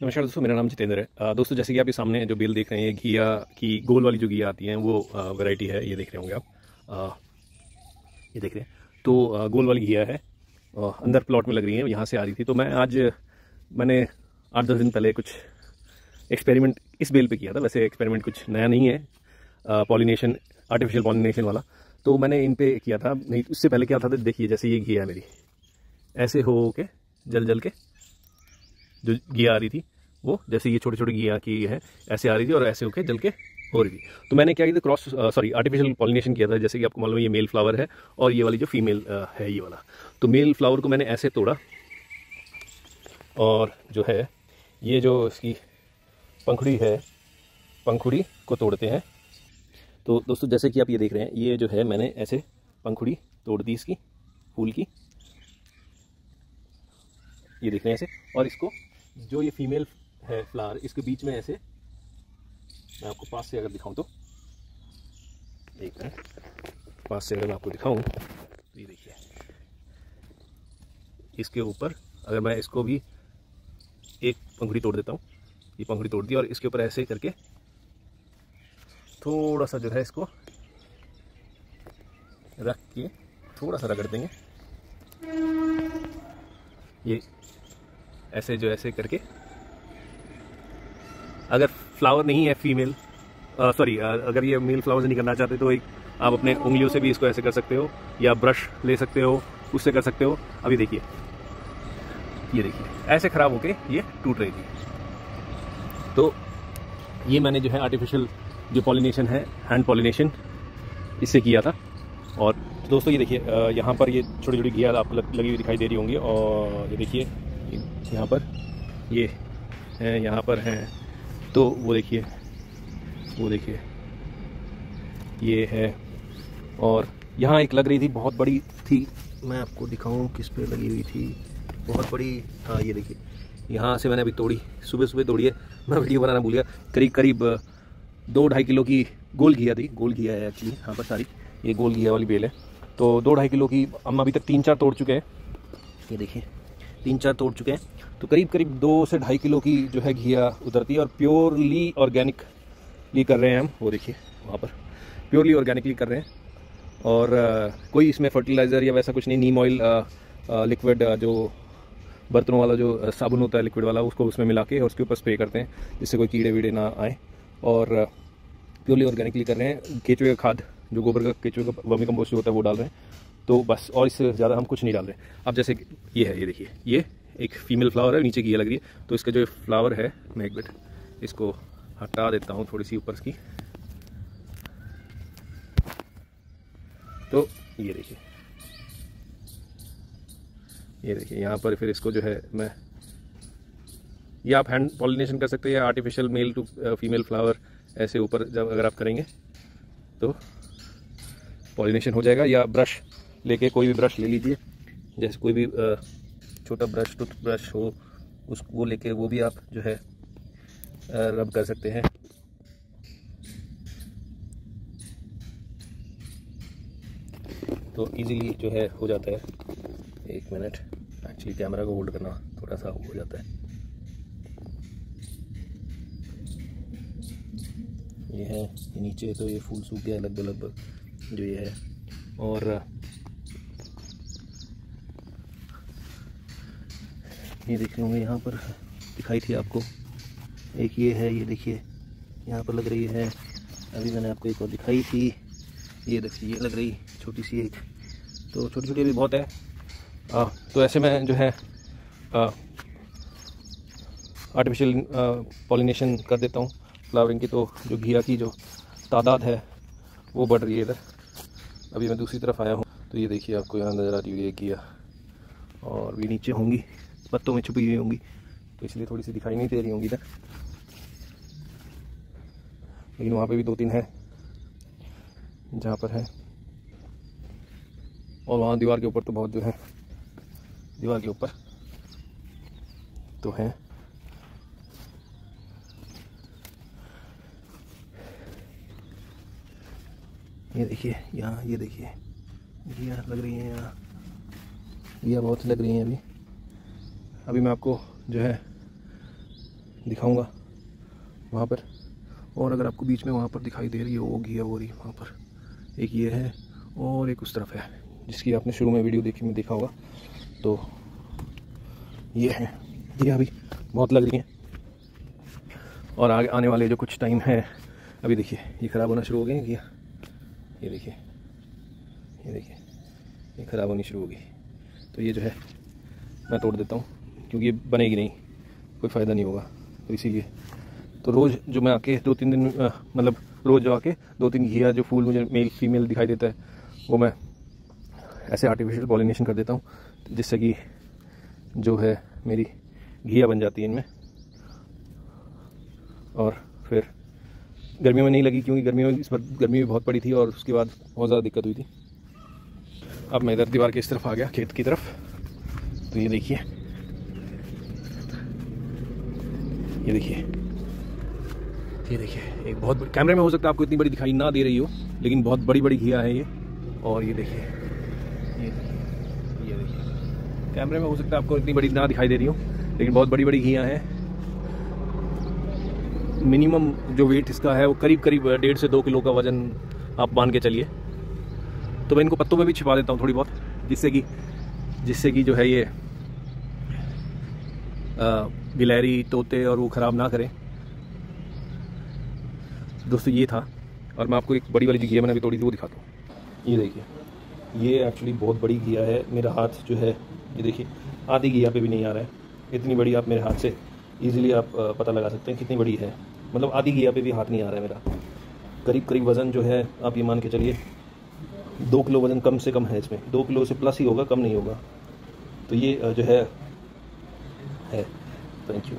नमस्कार दोस्तों, मेरा नाम जितेंद्र है। दोस्तों, जैसे कि आप ये सामने जो बेल देख रहे हैं, ये घिया की गोल वाली जो घिया आती हैं वो वैरायटी है। ये देख रहे होंगे आप, ये देख रहे हैं। तो गोल वाली घिया है, अंदर प्लॉट में लग रही है, यहाँ से आ रही थी। तो मैंने 8-10 दिन पहले कुछ एक्सपेरिमेंट इस बेल पे किया था। वैसे एक्सपेरिमेंट कुछ नया नहीं है, पॉलिनेशन, आर्टिफिशियल पॉलिनेशन वाला। तो मैंने इन पे किया था। नहीं, उससे पहले क्या था, तो देखिए जैसे ये घिया है मेरी, ऐसे हो के जल के जो घिया आ रही थी, वो जैसे ये छोटे छोटे घिया की है, ऐसे आ रही थी और ऐसे होके जल के हो रही थी। तो मैंने क्या किया था, आर्टिफिशियल पॉलिनेशन किया था। जैसे कि आपको मालूम है, ये मेल फ्लावर है और ये वाली जो फीमेल है, ये वाला। तो मेल फ्लावर को मैंने ऐसे तोड़ा, और जो है ये जो इसकी पंखुड़ी है, पंखुड़ी को तोड़ते हैं। तो दोस्तों, जैसे कि आप ये देख रहे हैं, ये जो है मैंने ऐसे पंखुड़ी तोड़ दी इसकी फूल की, ये देख रहे हैं ऐसे। और इसको जो ये फीमेल है फ्लावर, इसके बीच में ऐसे, मैं आपको पास से अगर दिखाऊं तो, एक मिनट, पास से अगर मैं आपको दिखाऊं तो ये देखिए, इसके ऊपर अगर मैं इसको भी एक पंखुड़ी तोड़ देता हूँ, ये पंखुड़ी तोड़ दी, और इसके ऊपर ऐसे करके थोड़ा सा जो है इसको रख के थोड़ा सा रगड़ देंगे, ये ऐसे जो ऐसे करके। अगर फ्लावर नहीं है फीमेल, अगर ये मेल फ्लावर से नहीं करना चाहते तो एक आप अपने उंगलियों से भी इसको ऐसे कर सकते हो, या ब्रश ले सकते हो, उससे कर सकते हो। अभी देखिए, ये देखिए ऐसे खराब होके ये टूट रही थी। तो ये मैंने जो है आर्टिफिशियल जो पॉलिनेशन है, हैंड पॉलिनेशन, इससे किया था। और दोस्तों ये देखिए, यहाँ पर ये छोटी छोटी घिया आपको लगी हुई दिखाई दे रही होंगी, और ये देखिए यहाँ पर ये हैं, यहाँ पर हैं। तो वो देखिए ये है। और यहाँ एक लग रही थी, बहुत बड़ी थी, मैं आपको दिखाऊं किस पे लगी हुई थी, बहुत बड़ी। हाँ, ये देखिए, यहाँ से मैंने अभी तोड़ी, सुबह सुबह तोड़ी है, मैं वीडियो बनाना भूल गया। करीब करीब 2-2.5 किलो की गोल घिया थी, गोल घिया है एक्चुअली यहाँ पर सारी, ये गोल घिया वाली बेल है। तो 2-2.5 किलो की हम अभी तक 3-4 तोड़ चुके हैं, ये देखिए 3-4 तोड़ चुके हैं। तो करीब करीब 2 से 2.5 किलो की जो है घिया उतरती है, और प्योरली ऑर्गेनिकली कर रहे हैं हम। वो देखिए वहाँ पर प्योरली ऑर्गेनिकली कर रहे हैं, और कोई इसमें फर्टिलाइज़र या वैसा कुछ नहीं। नीम ऑयल लिक्विड, जो बर्तनों वाला जो साबुन होता है लिक्विड वाला, उसको उसमें मिला के और उसके ऊपर स्प्रे करते हैं, जिससे कोई कीड़े वीड़े ना आए। और प्योरली ऑर्गेनिकली कर रहे हैं। केचुए का खाद, जो गोबर का केचुए का वर्मी कंपोस्ट जो होता है, वो डाल रहे हैं। तो बस, और इससे ज़्यादा हम कुछ नहीं डाल रहे हैं। अब जैसे ये है, ये देखिए, ये एक फीमेल फ्लावर है, नीचे घिया लग रही है। तो इसका जो फ्लावर है, मैं एक मिनट इसको हटा देता हूँ थोड़ी सी ऊपर की। तो ये देखिए यहाँ पर फिर इसको जो है मैं, ये आप हैंड पॉलिनेशन कर सकते हैं, या artificial male to female flower ऐसे ऊपर जब अगर आप करेंगे तो पॉलिनेशन हो जाएगा। या ब्रश लेके, कोई भी ब्रश ले लीजिए, जैसे कोई भी छोटा ब्रश, टूथ ब्रश हो, उसको लेके वो भी आप जो है रब कर सकते हैं। तो इजीली जो है हो जाता है। एक मिनट, एक्चुअली कैमरा को होल्ड करना थोड़ा सा हो जाता है। ये है, ये नीचे तो ये फूल सूख गया लगभग जो ये है। और ये देख रहे होंगे, यहाँ पर दिखाई थी आपको एक, ये है, ये देखिए यहाँ पर लग रही है। अभी मैंने आपको एक और दिखाई थी, ये देखिए, ये लग रही छोटी सी एक। तो छोटी छोटी भी बहुत है। तो ऐसे में जो है आर्टिफिशियल पॉलिनेशन कर देता हूँ फ्लावरिंग की। तो जो घिया की जो तादाद है वो बढ़ रही है इधर। अभी मैं दूसरी तरफ आया हूँ, तो ये देखिए आपको यहाँ नज़र आ रही है घिया, और भी नीचे होंगी, पत्तों में छुपी हुई होंगी, तो इसलिए थोड़ी सी दिखाई नहीं दे रही होंगी इधर, लेकिन वहाँ पे भी 2-3 है जहाँ पर है। और वहाँ दीवार के ऊपर तो बहुत जो है, दीवार के ऊपर तो हैं। ये देखिए यहाँ, ये देखिए घिया लग रही है यहाँ, घिया बहुत लग रही हैं अभी। अभी मैं आपको जो है दिखाऊंगा वहाँ पर। और अगर आपको बीच में वहाँ पर दिखाई दे रही हो वो घिया हो रही वहाँ पर, एक ये है और एक उस तरफ है, जिसकी आपने शुरू में वीडियो देखी में देखा होगा। तो ये है घिया भी बहुत लग रही है। और आगे आने वाले जो कुछ टाइम है, अभी देखिए ये ख़राब होना शुरू हो गई घिया, ये देखिए ये ख़राब होनी शुरू हो गई। तो ये जो है मैं तोड़ देता हूँ, क्योंकि ये बनेगी नहीं, कोई फ़ायदा नहीं होगा। तो इसीलिए तो रोज़ जो मैं आके 2-3 दिन मतलब रोज़ जो आके 2-3 घिया जो फूल मुझे मेल फीमेल दिखाई देता है, वो मैं ऐसे आर्टिफिशियल पॉलिनेशन कर देता हूँ, जिससे कि जो है मेरी घिया बन जाती है इनमें। और फिर गर्मियों में नहीं लगी, क्योंकि गर्मियों में इस बार गर्मी भी बहुत पड़ी थी और उसके बाद बहुत ज़्यादा दिक्कत हुई थी। अब मैं इधर दीवार के इस तरफ आ गया, खेत की तरफ। तो ये देखिए एक बहुत बड़ी, कैमरे में हो सकता है आपको इतनी बड़ी दिखाई ना दे रही हो, लेकिन बहुत बड़ी बड़ी घिया है ये। और ये देखिए कैमरे में हो सकता है आपको इतनी बड़ी ना दिखाई दे रही हो, लेकिन बहुत बड़ी बड़ी घिया हैं। मिनिमम जो वेट इसका है वो करीब 1.5 से 2 किलो का वजन आप मान के चलिए। तो मैं इनको पत्तों में भी छिपा देता हूँ थोड़ी बहुत, जिससे कि जो है ये गिलहरी तोते और वो ख़राब ना करें। दोस्तों ये था, और मैं आपको एक बड़ी वाली घिया मैंने अभी तोड़ी थी वो दिखाता हूँ। ये देखिए, ये एक्चुअली बहुत बड़ी घिया है। मेरा हाथ जो है ये देखिए आधी घिया पे भी नहीं आ रहा है, इतनी बड़ी आप मेरे हाथ से इजीली आप पता लगा सकते हैं कितनी बड़ी है। मतलब आधी घिया पे भी हाथ नहीं आ रहा है मेरा। करीब वज़न जो है आप ये मान के चलिए 2 किलो वज़न कम से कम है इसमें, 2 किलो से प्लस ही होगा, कम नहीं होगा। तो ये जो है। Thank you.